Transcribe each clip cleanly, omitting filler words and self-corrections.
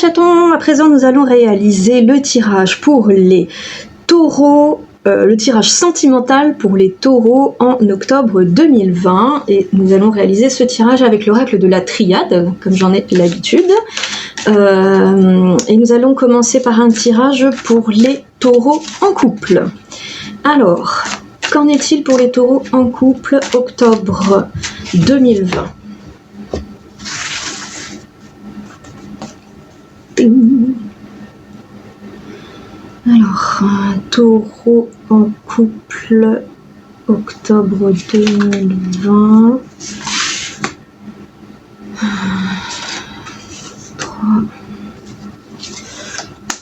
chatons, à présent nous allons réaliser le tirage pour les taureaux, le tirage sentimental pour les taureaux en octobre 2020. Et nous allons réaliser ce tirage avec l'oracle de la triade, comme j'en ai l'habitude. Et nous allons commencer par un tirage pour les taureaux en couple. Alors, qu'en est-il pour les taureaux en couple octobre 2020 ? Alors, un taureau en couple octobre 2020. 3,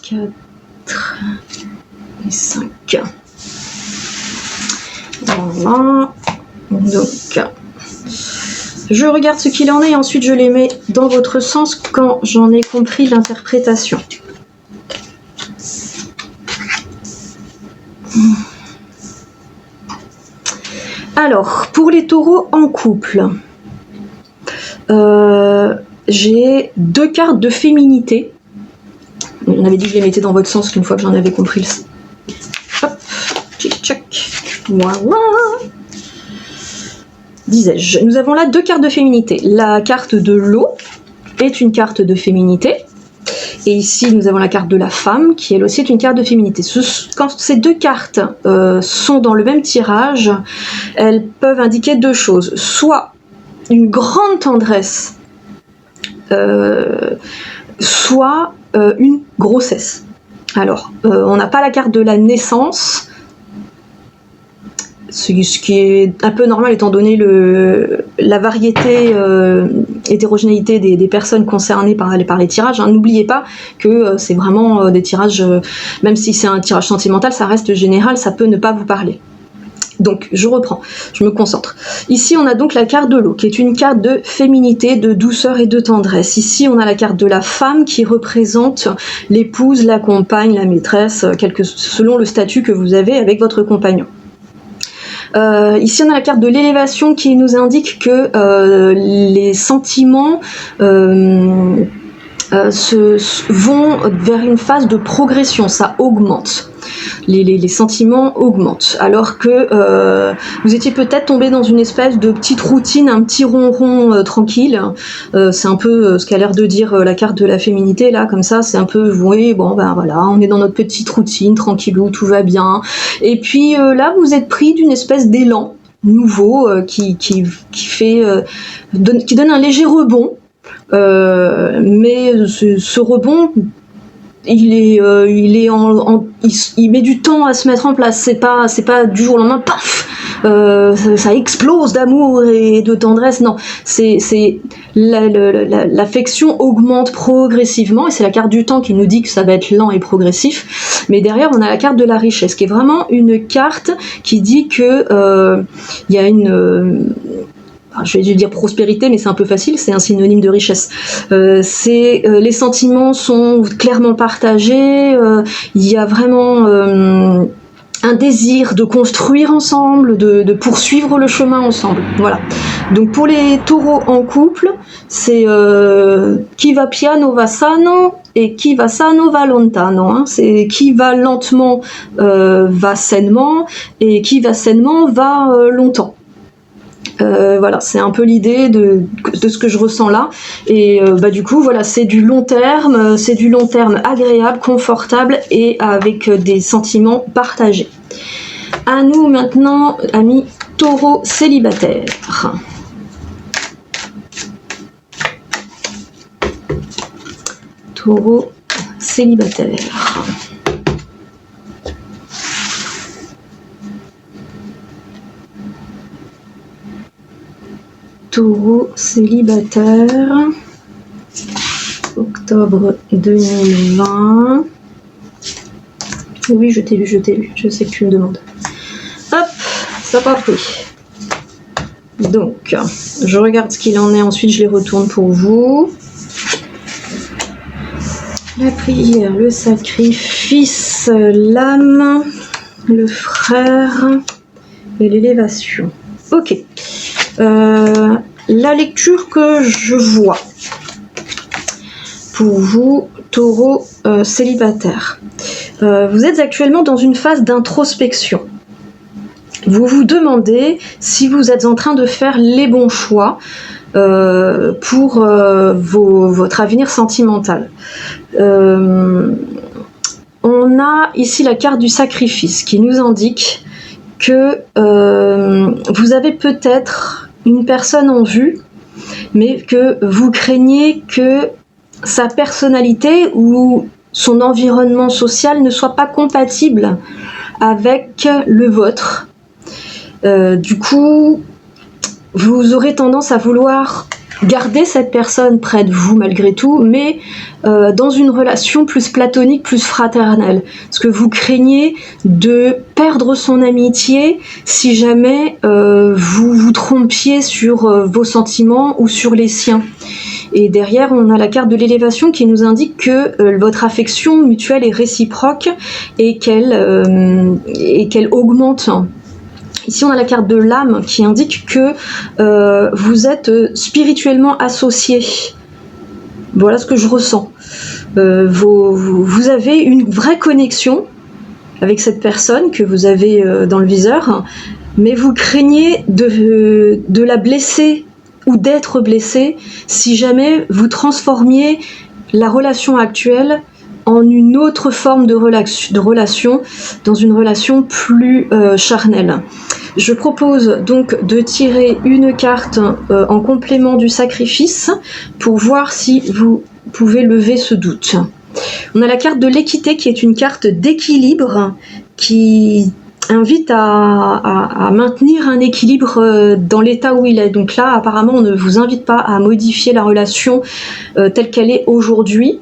4 et 5. Voilà. Donc, je regarde ce qu'il en est et ensuite je les mets dans votre sens quand j'en ai compris l'interprétation. Alors, pour les taureaux en couple, j'ai 2 cartes de féminité. On avait dit que je les mettais dans votre sens une fois que j'en avais compris le... Hop, tchic-tchac, voilà. Disais-je, nous avons là 2 cartes de féminité. La carte de l'eau est une carte de féminité. Et ici, nous avons la carte de la femme, qui elle aussi est une carte de féminité. Quand ces 2 cartes sont dans le même tirage, elles peuvent indiquer 2 choses. Soit une grande tendresse, soit une grossesse. Alors, on n'a pas la carte de la naissance, ce qui est un peu normal étant donné la variété, hétérogénéité des personnes concernées par les tirages. Hein. N'oubliez pas que c'est vraiment des tirages, même si c'est un tirage sentimental, ça reste général, ça peut ne pas vous parler. Donc, je reprends, je me concentre. Ici, on a donc la carte de l'eau, qui est une carte de féminité, de douceur et de tendresse. Ici, on a la carte de la femme, qui représente l'épouse, la compagne, la maîtresse, selon le statut que vous avez avec votre compagnon. Ici, on a la carte de l'élévation qui nous indique que les sentiments vont vers une phase de progression, ça augmente. Les sentiments augmentent, alors que vous étiez peut-être tombé dans une espèce de petite routine, un petit ronron tranquille. C'est un peu ce qu'a l'air de dire la carte de la féminité, là, comme ça, c'est un peu, oui, bon, ben voilà, on est dans notre petite routine, tranquillou, tout va bien. Et puis là, vous êtes pris d'une espèce d'élan nouveau qui donne un léger rebond. Mais ce rebond, il met du temps à se mettre en place. C'est pas du jour au lendemain, paf, ça explose d'amour et de tendresse. Non, l'affection augmente progressivement et c'est la carte du temps qui nous dit que ça va être lent et progressif. Mais derrière, on a la carte de la richesse, qui est vraiment une carte qui dit que il y a une je vais dire prospérité, mais c'est un peu facile, c'est un synonyme de richesse. Les sentiments sont clairement partagés, il y a vraiment un désir de construire ensemble, de poursuivre le chemin ensemble. Voilà. Donc pour les taureaux en couple, c'est qui va piano va sano et qui va sano va lontano. Hein. C'est qui va lentement va sainement et qui va sainement va longtemps. Voilà, c'est un peu l'idée de ce que je ressens là. Et du coup, voilà, c'est du long terme agréable, confortable et avec des sentiments partagés. À nous maintenant, amis taureaux célibataires. Taureaux célibataires. Taureau célibataire, octobre 2020. Oui, je t'ai lu, je sais que tu me demandes. Hop, ça n'a pas pris. Donc, je regarde ce qu'il en est, ensuite je les retourne pour vous. La prière, le sacrifice, l'âme, le frère et l'élévation. Ok. La lecture que je vois pour vous Taureau célibataire. Vous êtes actuellement dans une phase d'introspection. Vous vous demandez si vous êtes en train de faire les bons choix pour votre avenir sentimental. On a ici la carte du sacrifice qui nous indique que vous avez peut-être une personne en vue, mais que vous craignez que sa personnalité ou son environnement social ne soit pas compatible avec le vôtre. Du coup, vous aurez tendance à vouloir garder cette personne près de vous malgré tout, mais dans une relation plus platonique, plus fraternelle. Parce que vous craignez de perdre son amitié si jamais vous vous trompiez sur vos sentiments ou sur les siens. Et derrière, on a la carte de l'élévation qui nous indique que votre affection mutuelle est réciproque et qu'elle augmente. Ici, on a la carte de l'âme qui indique que vous êtes spirituellement associés. Voilà ce que je ressens. Vous avez une vraie connexion avec cette personne que vous avez dans le viseur, mais vous craignez de la blesser ou d'être blessé si jamais vous transformiez la relation actuelle en une autre forme de relation, dans une relation plus charnelle. Je propose donc de tirer une carte en complément du sacrifice pour voir si vous pouvez lever ce doute. On a la carte de l'équité qui est une carte d'équilibre qui invite à maintenir un équilibre dans l'état où il est. Donc là, apparemment, on ne vous invite pas à modifier la relation telle qu'elle est aujourd'hui.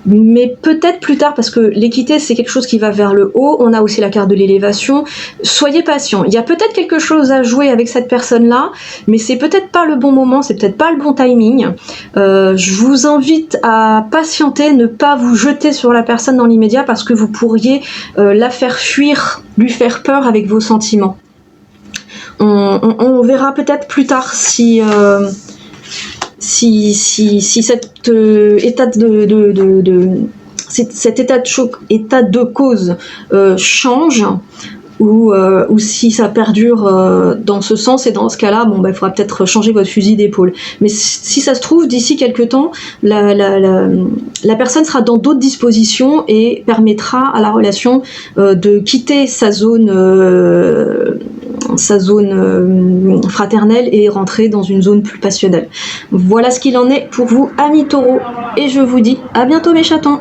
Mais peut-être plus tard, parce que l'équité c'est quelque chose qui va vers le haut. On a aussi la carte de l'élévation. Soyez patient, il y a peut-être quelque chose à jouer avec cette personne là, mais c'est peut-être pas le bon moment, c'est peut-être pas le bon timing. Je vous invite à patienter, ne pas vous jeter sur la personne dans l'immédiat, parce que vous pourriez la faire fuir, lui faire peur avec vos sentiments. On verra peut-être plus tard si cet état état de cause change, ou si ça perdure dans ce sens, et dans ce cas-là, bon, il faudra peut-être changer votre fusil d'épaule. Mais si ça se trouve, d'ici quelques temps, la personne sera dans d'autres dispositions et permettra à la relation de quitter sa zone fraternelle et rentrer dans une zone plus passionnelle. Voilà ce qu'il en est pour vous, amis taureaux, et je vous dis à bientôt mes chatons.